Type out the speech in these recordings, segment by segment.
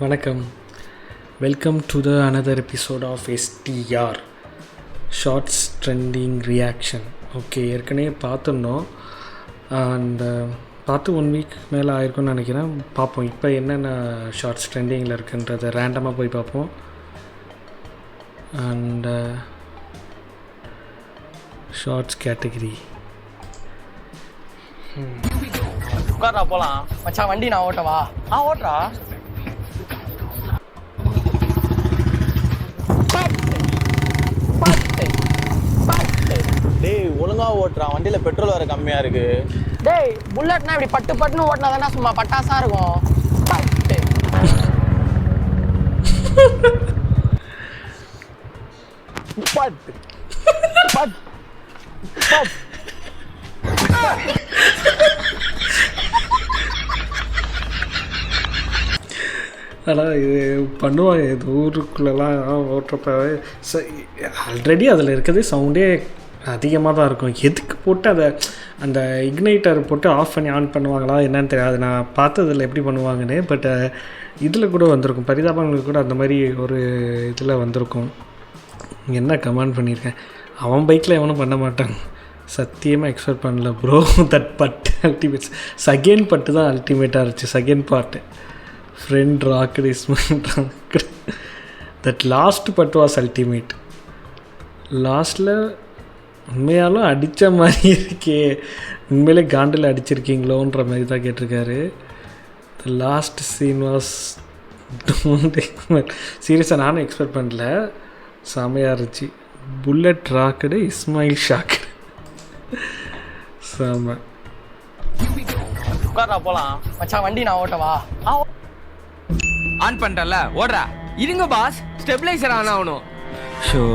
வணக்கம். Welcome to the another episode of STR shorts trending reaction. Okay, ஏற்கனவே பார்த்துருந்தோம். And பார்த்து 1 வீக் மேலே ஆயிருக்கும்னு நினைக்கிறேன். பார்ப்போம் இப்போ என்னென்ன ஷார்ட்ஸ் ட்ரெண்டிங்கில் இருக்குன்றதை ரேண்டமாக போய் பார்ப்போம். அண்ட் ஷார்ட்ஸ் கேட்டகரி உட்காரா போலாம் மச்சான். வண்டி நான் ஓட்டவா? ஓட்டுறா. டேய் ஒழுங்கா ஓட்டுறான், வண்டியில பெட்ரோல் வேற கம்மியா இருக்கு. டேய் புல்லட்னா இப்படி பட்டு பட்டுன்னு ஓட்டினா தானே சும்மா பட்டாசா இருக்கும். பட்டு பட்டு பட்டு. ஆனால் இது பண்ணுவாங்க, இது ஊருக்குள்ளெல்லாம் ஓட்டுறப்ப ஆல்ரெடி அதில் இருக்கிறது சவுண்டே அதிகமாக தான் இருக்கும். எதுக்கு போட்டு அதை அந்த இக்னைட்டர் போட்டு ஆஃப் பண்ணி ஆன் பண்ணுவாங்களா என்னன்னு தெரியாது. நான் பார்த்ததில் எப்படி பண்ணுவாங்கன்னு. பட் இதில் கூட வந்திருக்கும், பரிதாபங்களுக்கு கூட அந்த மாதிரி ஒரு இதில் வந்திருக்கும். என்ன கமெண்ட் பண்ணியிருக்கேன், அவன் பைக்கில் எவனும் பண்ண மாட்டான். சத்தியமாக எக்ஸ்பெக்ட் பண்ணல ப்ரோ. தட் பட்டு அல்டிமேட். செகண்ட் பட்டு தான் அல்டிமேட்டாக இருந்துச்சு. Second part friend rocket Ismail rocket. That last but was ultimate. லாஸ்ட்டில் உண்மையாலும் அடித்த மாதிரி இருக்கே, உண்மையிலே காண்டில் அடிச்சிருக்கீங்களோன்ற மாதிரி தான் கேட்டிருக்காரு. The last scene was don't expect. சீரியஸாக நானும் எக்ஸ்பெக்ட் பண்ணல, செமையாக இருந்துச்சு. புல்லட் ராக்கெடு இஸ்மாயில் ஷாக்கெட் செம. உட்காரா போலாம் மச்சான். வண்டி நான் ஓட்டவா? ஆன் பண்ணிட்டல, ஓடுறா. இருங்க பாஸ், ஸ்டெபிளைசர் ஆன் ஆகணும். Show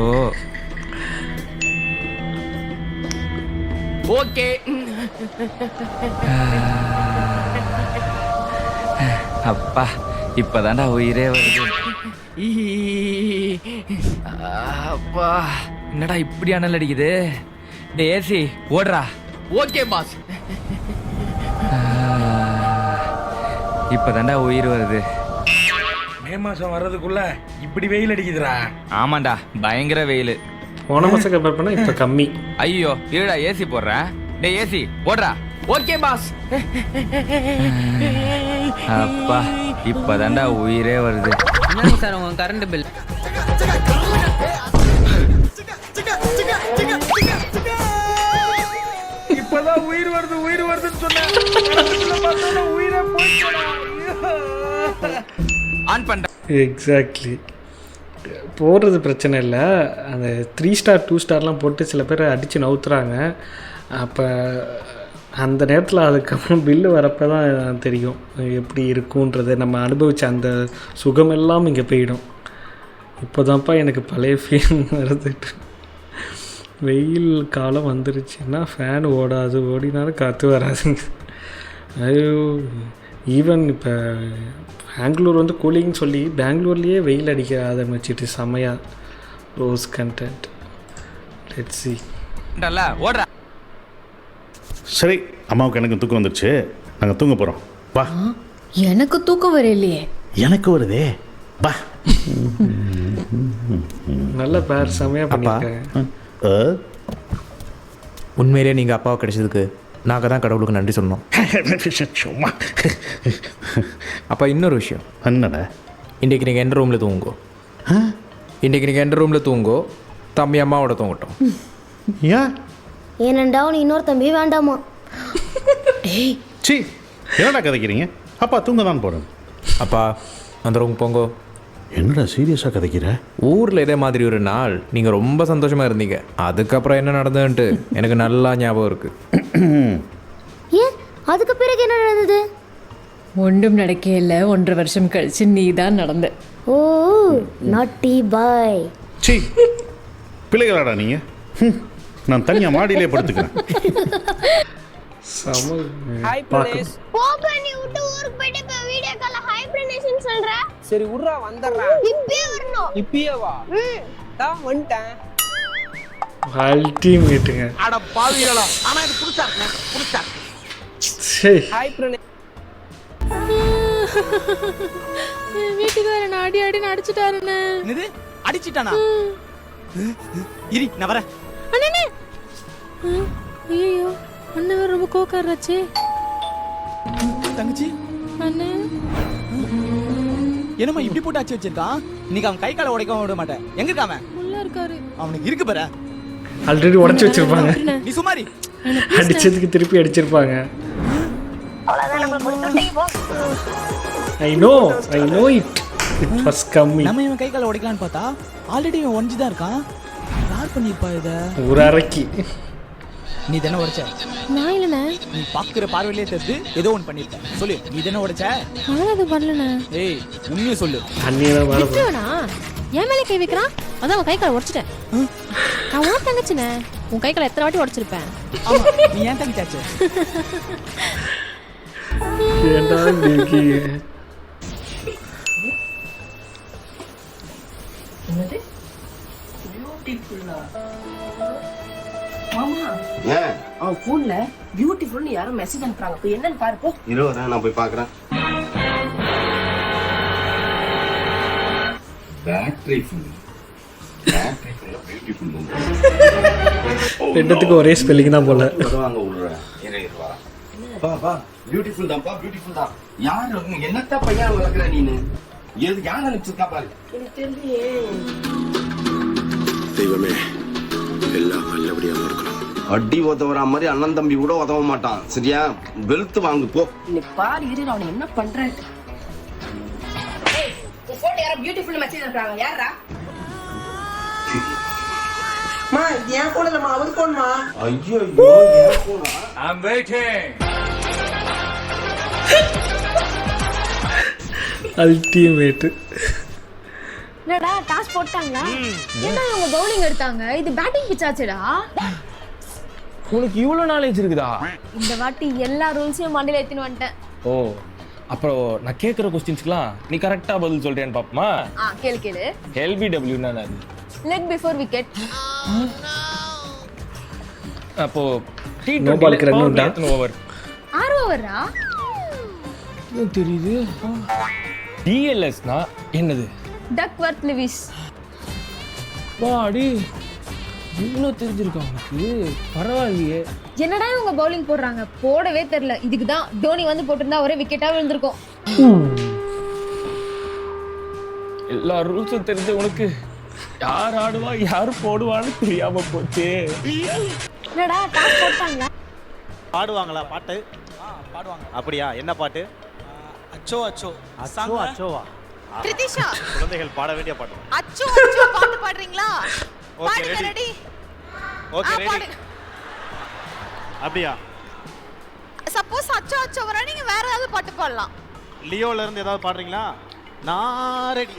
okay. அப்பா இப்பதான்டா உயிரே வருது. அப்பா என்னடா இப்படி அனல் அடிக்குது. இந்த ஏசி ஓடுறா. Okay pass. இப்பதான்டா உயிர் வருது. மே மாசம் வர்றதுக்குள்ள இப்படி வெயில் அடிக்குதுடா. ஆமாண்டா, பயங்கர வெயில். போன மாதம் கம்பேர் பண்ணால் இப்போ கம்மி. ஐயோ இருடா, ஏசி போடுறேன். டேய் ஏசி ஓடுறா. Okay boss. அப்பா இப்பதான்டா உயிரே வருது. என்னங்க சார் உங்க கரண்ட் பில்? இப்பதான் உயிர் வருதுன்னு சொன்னேன், உயிரை போயிடுச்சுடா. ஆன் பண்ண. எக்ஸாக்ட்லி. போடுறது பிரச்சனை இல்லை, அந்த 3 ஸ்டார் 2 ஸ்டார்லாம் போட்டு சில பேர் அடித்து நவுத்துறாங்க. அப்போ அந்த நேரத்தில் அதுக்கப்புறம் பில்லு வரப்போ தான் தெரியும் எப்படி இருக்குன்றது. நம்ம அனுபவித்த அந்த சுகமெல்லாம் இங்கே போயிடும். இப்போ தான்ப்பா எனக்கு பழைய ஃபீல் வருது. வெயில் காலம் வந்துருச்சுன்னா ஃபேன் ஓடாது, ஓடினாலும் காற்று வராதுங்க. ஐயோ, ஈவன் இப்போ பெங்களூர் வந்து கூலிங்னு சொல்லி பெங்களூர்லேயே வெயில் அடிக்க ஆரம்பிச்சிட்டு செமையாக. Rose content. Let's see. ஓடுறா. சரி, அம்மாவுக்கு எனக்கு தூக்கம் வந்துடுச்சு, நாங்கள் தூங்க போகிறோம். வா. எனக்கு தூக்கம் வரலையே. எனக்கு வருதே, வா. நல்ல பேர், செமையாக பண்ணியிருக்கேன். உண்மையிலே நீங்கள் அப்பாவை கிடைச்சதுக்கு நாங்கள் தான் கடவுளுக்கு நன்றி சொன்னோம். சும்மா. அப்போ இன்னொரு விஷயம். என்னடா? இன்றைக்கி நீங்கள் எந்த ரூமில் தூங்கோ. இன்றைக்கி நீங்கள் எந்த ரூமில் தூங்கோ, தம்பி அம்மாவோட தூங்கட்டும். ஏன்? ஏனண்டா நீ இன்னொரு தம்பி வேண்டாமா? டேய் சி, என்னடா கதைக்கிறீங்க? அப்பா தூங்க தான் போகிறேன். அப்பா அந்த ரூம் போங்கோ. என்னடா சீரியஸாக கதைக்கிற? ஊரில் இதே மாதிரி ஒரு நாள் நீங்கள் ரொம்ப சந்தோஷமாக இருந்தீங்க. அதுக்கப்புறம் என்ன நடந்ததுன்ட்டு எனக்கு நல்லா ஞாபகம் இருக்குது. ஏன் அதுக்கு பிறகு என்ன நடந்தது? ஒன்றும் நடக்கையில் 1.5 வருஷம் கழிச்சு நீ தான் நடந்த. ஓ நாட்டி பாய். சி, பிள்ளைகளாடா நீங்கள். நான் தனியாக மாடியிலே படுத்துக்கிறேன். செம. Hi place. போப்பா நீ விட்டு ஊருக்கு போயிட்டு இப்ப வீடியோ கால்ல ஹைப்ரிடேஷன் சொல்ற. சரி உர்றா, வந்துடுறா. இப்பவே வரணும். இப்பயே வா. தான் வந்துட்டேன். அல்டிமேட்டுங்க. அட பாவிகளா. ஆனா இது புடிச்சா. சரி. ஹாய் பிரணே. வீட்டுக்காரன் அடி அடி அடிச்சுட்டாருண்ணே. என்னது அடிச்சிட்டானா? இரி நான் வரேன். அண்ணே ஐயோ அண்ணன் ரொம்ப கோக்காராச்சே. தங்கச்சி அண்ணே என்னம்மா இப்படி போட்டு அடிச்சு வச்சிருக்கான்? இன்னைக்கு அவன் கை காலை உடைக்க விட மாட்டேன். எங்க இருக்காம? உள்ள இருக்காரு. அவனுக்கு இருக்கு பாரு. ஆல்ரெடி உடச்சி வச்சிருப்பாங்க. நீ சுமாரி அடிச்சதுக்கு திருப்பி அடிச்சிருப்பாங்க. I know it was coming. நம்ம இவன் கை காலை உடைக்கலான்னு பார்த்தா ஆல்ரெடி இவன் ஒஞ்சி தான் இருக்கான். யார் பண்ணிருப்பா இத? ஒரு அரைக்கு நீ தானே உடைச்ச? நான் இல்லண்ணே. நீ பாக்குற பார்வையிலே தெரிஞ்சு ஏதோ ஒன்று பண்ணிருக்க. சொல்லு, நீ தானே உடைச்ச? நான் அது பண்ணலண்ணே. ஏய் உண்மையை சொல்லு. அண்ணியெல்லாம் வர விட்டுவனா? என் மேலே கை வைக்கிறான். அதான் உன் கை காலை உடைச்சிட்டேன். நான் உன் தங்கச்சிண்ணே. உன் கை காலை எத்தனை வாட்டி உடைச்சிருப்பேன். ஆமா நீ ஏன் தங்கிச்சாச்சு? ஏண்டா இருக்கீங்க? அவன் போன்ல பியூட்டிஃபுல்னு யாரும் மெசேஜ் அனுப்புறாங்க. போய் என்னன்னு பாரு போ. இருவரேன் நான் போய் பார்க்குறேன். பேட்டரி ஃபுல் ரெண்டுத்துக்கும் ஒரே ஸ்பெல்லிங் தான் போல. வருவாங்க விடுறேன். பா பியூட்டிஃபுல் தான்ப்பா, பியூட்டிஃபுல் தான். யார் என்னத்த பையன் வளர்க்குற நீனு? எது யார் நினைச்சிருக்கா பாரு. தெய்வமே எல்லாம் நல்லபடியா நடக்கணும். அடி உதவுற மாதிரி அண்ணன் தம்பி கூட உதவ மாட்டான். சரியா? வெளுத்து வாங்கு போ. நீ பாரு இரு அவனை என்ன பண்றேன். உன் போன்ல யாரோ பியூட்டிஃபுல் மெசேஜ் அனுப்புறாங்க. யாரா? மா ஏன் போன்லமா அவர் போன்மா. ஐயோ ஏன் போனா? I'm waiting. அல்டிமேட். என்னடா டாஸ் போட்டாங்களா? ஏன்னா அவங்க பவுலிங் எடுத்தாங்க. இது பேட்டிங் பிச் ஆச்சுடா. உனக்கு இவ்வளோ நாலேஜ் இருக்குதா? இந்த வாட்டி எல்லா ரூல்ஸையும் மண்டையில ஏத்தின்னு வந்துட்டேன். ஓ அப்புறம் நான் கேட்குற கொஸ்டின்ஸ்க்குலாம் நீ கரெக்டாக பதில் சொல்கிறேன்னு பார்ப்போமா? கேளு. எல்பிடபிள்யூன்னா அது லெக் பிஃபோர் விக்கெட். அப்போ No ball க்கு run உண்டா? ஓவர் 6 ஓவரா? தெரியுது. டிஎல்எஸ்னா என்னது? Duckworth Lewis. வாடி இவ்வளோ தெரிஞ்சிருக்கா உனக்கு? பரவாயில்லையே. என்னடா இவங்க பவுலிங் போடுறாங்க? போடவே தெரியல. இதுக்கு தான் டோனி வந்து போட்டிருந்தா ஒரே விக்கெட்டா விழுந்திருக்கும். எல்லா ரூல்ஸும் தெரிஞ்ச உனக்கு யார் ஆடுவா யார் போடுவான்னு தெரியாம போச்சு. என்னடா டாஸ் போட்டாங்களா? பாடுவாங்களா பாட்டு? பாடுவாங்க. அப்படியா? என்ன பாட்டு? அச்சோ அச்சோ அச்சோ அச்சோவா? பிரிதிஷா குழந்தைகள் பாட வேண்டிய பாட்டு. அச்சோ அச்சோ பாட்டு பாடுறீங்களா? Okay ready. Okay ready. அப்படியா? சப்போஸ் அச்சோ அச்சோ வர நீங்க வேற ஏதாவது பாட்டு பாடலாம். லியோல இருந்து ஏதாவது பாடுறீங்களா? நான் ரெடி.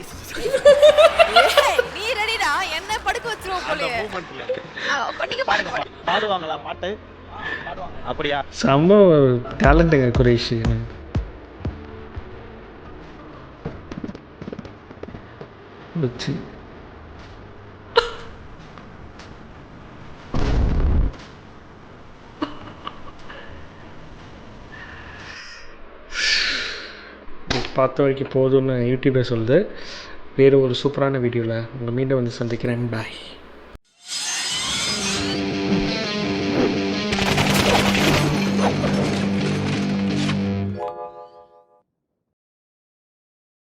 நீ ரெடிடா? என்ன படுக்க வச்சிருவோம் போலயே. நீங்க பாடுங்க. பாடுவாங்களா பாட்டு? அப்படியா? செம்ம டேலண்ட்டுங்க குரேஷ். வச்சு பார்த்த வரைக்கும் போதும்னு யூடியூபே சொல்லுது. வேறு ஒரு சூப்பரான வீடியோவில் உங்களை மீண்டும் வந்து சந்திக்கிறேன். பாய்.